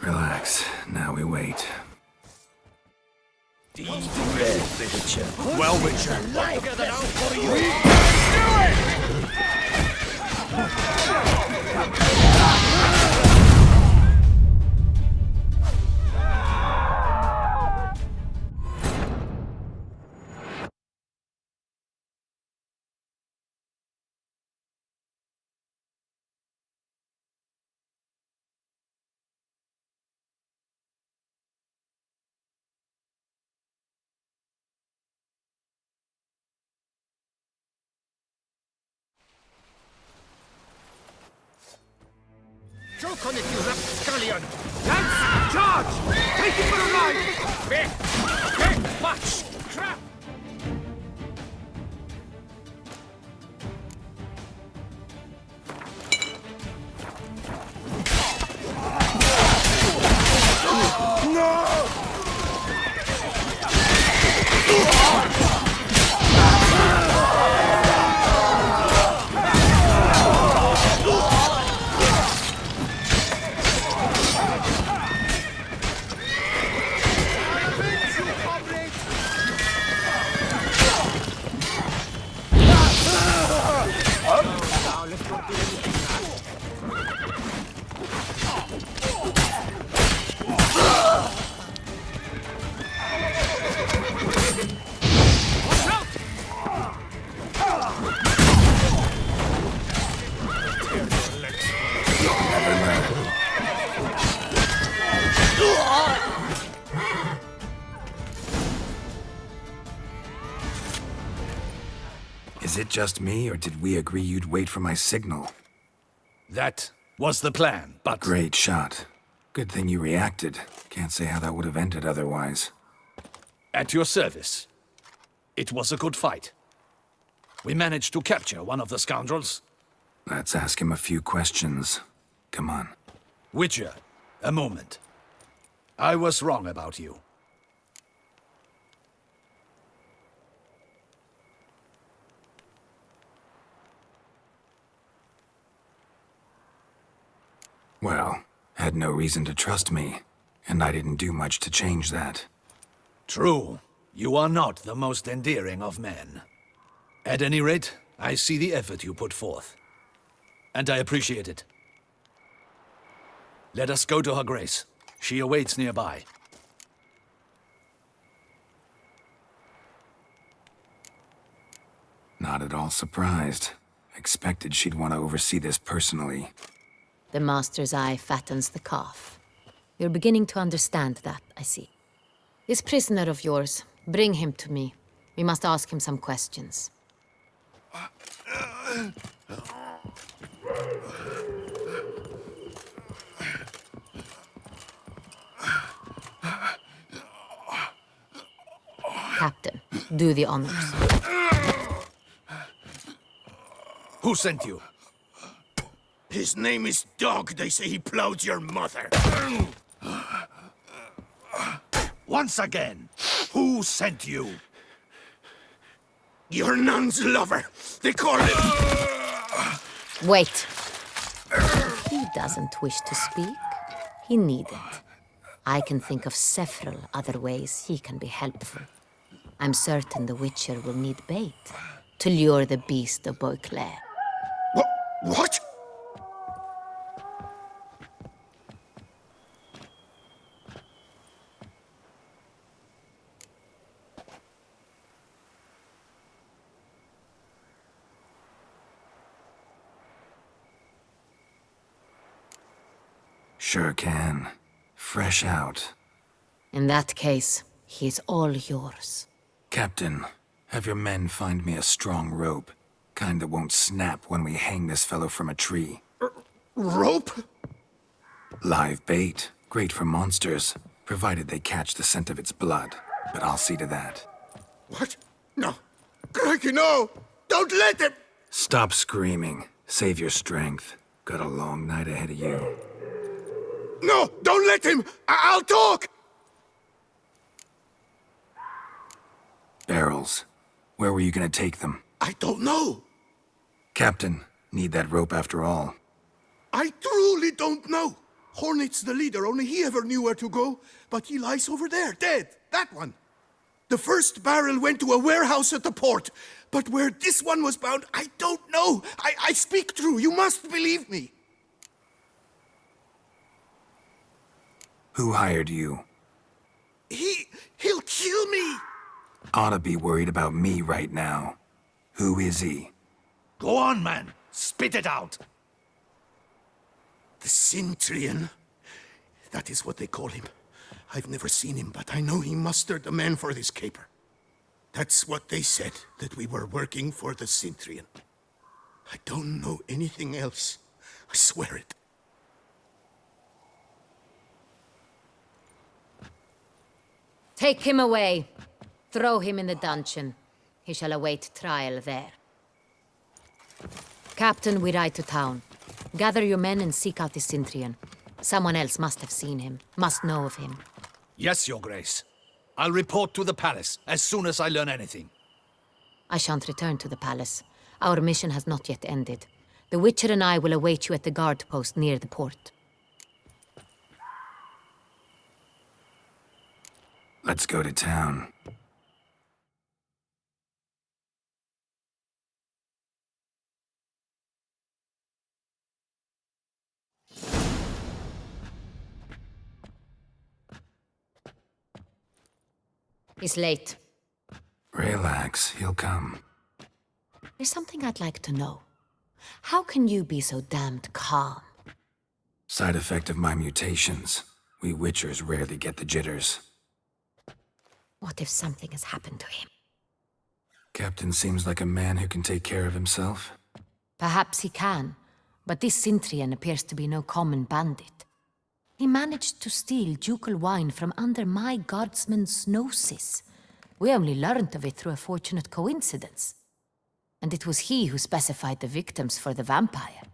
Relax. Now we wait. Well, Witcher. Choke on it, you rapscallion! Lance, charge! Take it for a ride! Back! Watch! Trap! Is it just me, or did we agree you'd wait for my signal? That was the plan, but... Great shot. Good thing you reacted. Can't say how that would have ended otherwise. At your service. It was a good fight. We managed to capture one of the scoundrels. Let's ask him a few questions. Come on. Witcher, a moment. I was wrong about you. Well, had no reason to trust me, and I didn't do much to change that. True. You are not the most endearing of men. At any rate, I see the effort you put forth. And I appreciate it. Let us go to her grace. She awaits nearby. Not at all surprised. Expected she'd want to oversee this personally. The master's eye fattens the calf. You're beginning to understand that, I see. This prisoner of yours, bring him to me. We must ask him some questions. Captain, do the honors. Who sent you? His name is Dog. They say he plowed your mother. Once again, who sent you? Your nun's lover. They call him... Wait. If he doesn't wish to speak, he needn't. I can think of several other ways he can be helpful. I'm certain the Witcher will need bait to lure the beast of Beauclair. What? Sure can. Fresh out. In that case, he's all yours. Captain, have your men find me a strong rope. Kind that won't snap when we hang this fellow from a tree. Rope? Live bait. Great for monsters, provided they catch the scent of its blood. But I'll see to that. What? No. Kraken, no! Don't let him! Stop screaming. Save your strength. Got a long night ahead of you. No! Don't let him! I'll talk! Barrels. Where were you gonna take them? I don't know. Captain, need that rope after all. I truly don't know. Hornet's the leader, only he ever knew where to go. But he lies over there, dead. That one. The first barrel went to a warehouse at the port. But where this one was bound, I don't know. I speak true. You must believe me. Who hired you? He'll kill me. Ought to be worried about me right now. Who is he? Go on, man. Spit it out. The Centurion. That is what they call him. I've never seen him, but I know he mustered the men for this caper. That's what they said, that we were working for the Centurion. I don't know anything else. I swear it. Take him away. Throw him in the dungeon. He shall await trial there. Captain, we ride to town. Gather your men and seek out the Centurion. Someone else must have seen him, must know of him. Yes, Your Grace. I'll report to the palace as soon as I learn anything. I shan't return to the palace. Our mission has not yet ended. The Witcher and I will await you at the guard post near the port. Let's go to town. He's late. Relax, he'll come. There's something I'd like to know. How can you be so damned calm? Side effect of my mutations. We Witchers rarely get the jitters. What if something has happened to him? Captain seems like a man who can take care of himself. Perhaps he can, but this Centurion appears to be no common bandit. He managed to steal ducal wine from under my guardsman's noses. We only learned of it through a fortunate coincidence. And it was he who specified the victims for the vampire.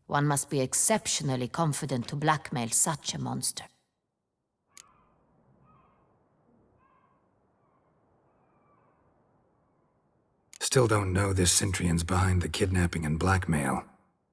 One must be exceptionally confident to blackmail such a monster. Still don't know this Centurion's behind the kidnapping and blackmail.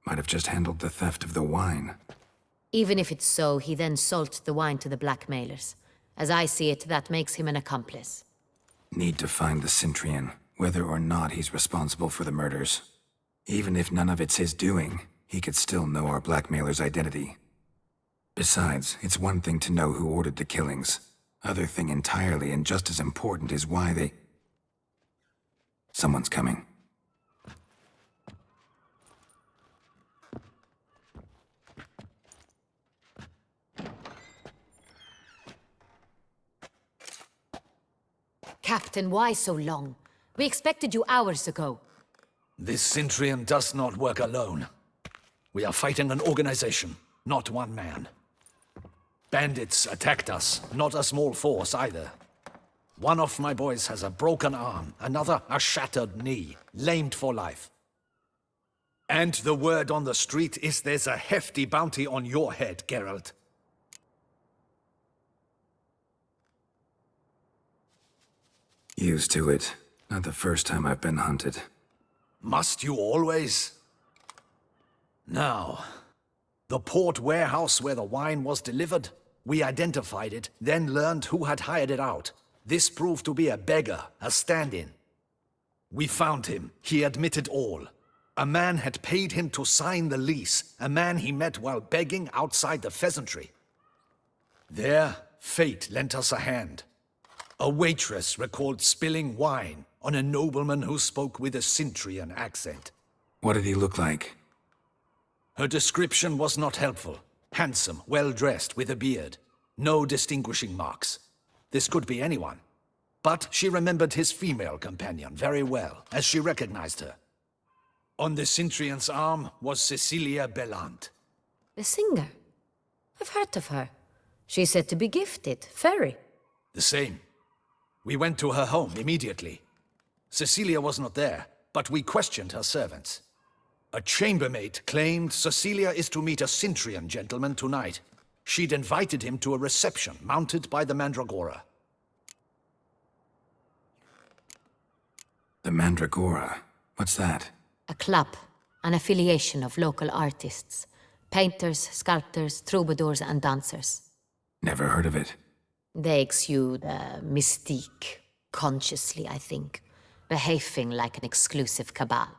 Might have just handled the theft of the wine. Even if it's so, he then sold the wine to the blackmailers. As I see it, that makes him an accomplice. Need to find the Centurion, whether or not he's responsible for the murders. Even if none of it's his doing, he could still know our blackmailer's identity. Besides, it's one thing to know who ordered the killings. Other thing entirely, and just as important, is why they... Someone's coming. Captain, why so long? We expected you hours ago. This Centurion does not work alone. We are fighting an organization, not one man. Bandits attacked us, not a small force either. One of my boys has a broken arm, another a shattered knee, lamed for life. And the word on the street is there's a hefty bounty on your head, Geralt. Used to it. Not the first time I've been hunted. Must you always? Now, the port warehouse where the wine was delivered, we identified it, then learned who had hired it out. This proved to be a beggar, a stand-in. We found him. He admitted all. A man had paid him to sign the lease, a man he met while begging outside the pheasantry. There, fate lent us a hand. A waitress recalled spilling wine on a nobleman who spoke with a Centurion accent. What did he look like? Her description was not helpful. Handsome, well-dressed, with a beard. No distinguishing marks. This could be anyone. But she remembered his female companion very well, as she recognized her. On the Centurion's arm was Cecilia Bellant. The singer? I've heard of her. She's said to be gifted, fairy. The same. We went to her home immediately. Cecilia was not there, but we questioned her servants. A chambermaid claimed Cecilia is to meet a Centurion gentleman tonight. She'd invited him to a reception mounted by the Mandragora. The Mandragora? What's that? A club, an affiliation of local artists. Painters, sculptors, troubadours, and dancers. Never heard of it. They exude a mystique, consciously, I think, behaving like an exclusive cabal,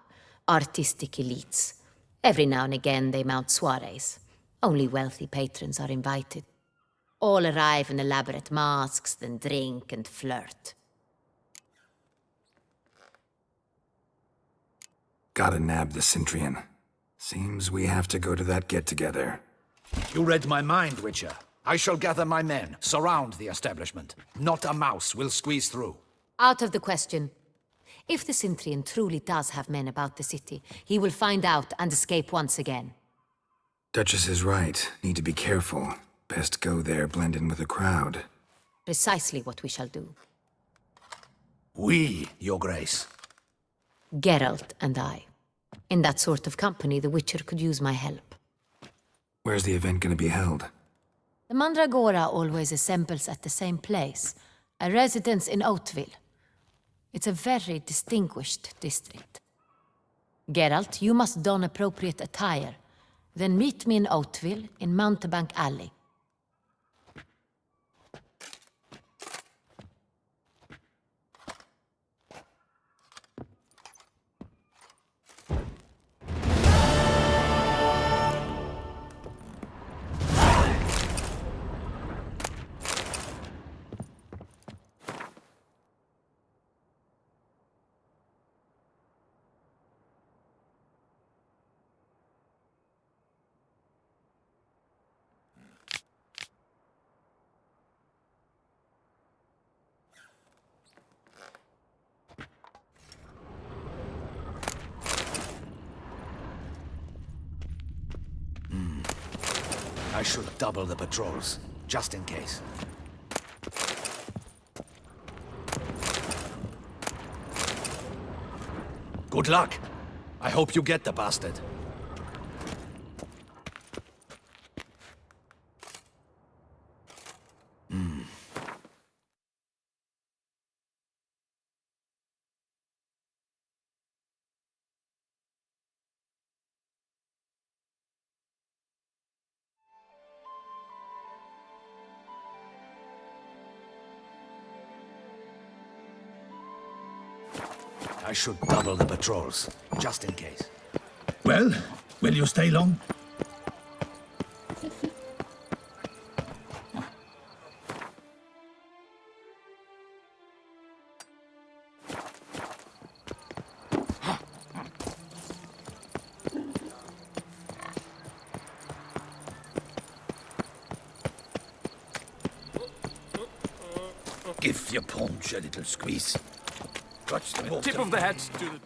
artistic elites. Every now and again they mount soirees. Only wealthy patrons are invited. All arrive in elaborate masks, then drink and flirt. Gotta nab the Centrion. Seems we have to go to that get-together. You read my mind, Witcher. I shall gather my men, surround the establishment. Not a mouse will squeeze through. Out of the question. If the Centrion truly does have men about the city, he will find out and escape once again. Duchess is right. Need to be careful. Best go there, blend in with the crowd. Precisely what we shall do. We, Your Grace. Geralt and I. In that sort of company, the Witcher could use my help. Where's the event gonna be held? The Mandragora always assembles at the same place, a residence in Oatville. It's a very distinguished district. Geralt, you must don appropriate attire. Then meet me in Oatville, in Mountebank Alley. I should double the patrols, just in case. Good luck. I hope you get the bastard. I should double the patrols, just in case. Well, will you stay long? Give your paunch a little squeeze. Touch the Tip of the hat to the...